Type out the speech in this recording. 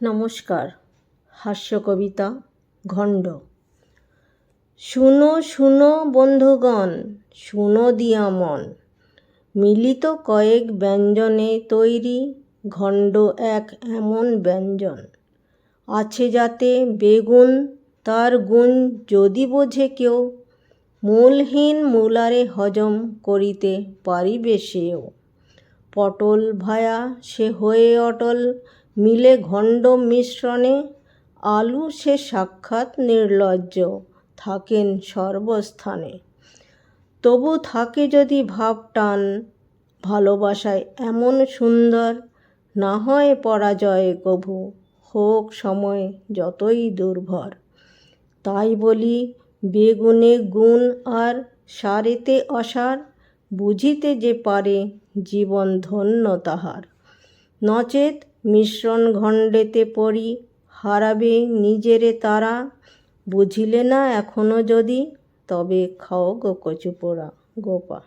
নমস্কার। হাস্য কবিতা ঘণ্ড। শুনো শুনো বন্ধুগণ, শুনো দিয়া মন, মিলিত কয়েক ব্যঞ্জনে তৈরি ঘণ্ড এক এমন ব্যঞ্জন। আছে যাতে বেগুন, তার গুণ যদি বোঝে কেউ, মূলহীন মূলারে হজম করিতে পারিবে সেও। পটল ভায়া সে হয়ে অটল, মিলে ঘণ্ড মিশ্রণে, আলু সে সাক্ষাৎ নির্লজ্জ, থাকেন সর্বস্থানে। তবু থাকে যদি ভাব টান, ভালোবাসায় এমন সুন্দর, না হয় পরাজয় কভু, হোক সময় যতই দুর্ভর। তাই বলি বেগুনে গুণ আর সারেতে অসার, বুঝিতে যে পারে জীবন ধন্য তাহার। নচেত মিশ্রণ ঘণ্ডেতে পড়ি, হারাবে নিজেরে তারা, বুঝিলে না এখনো যদি, তবে খাও গো কচু পোড়া গোপা।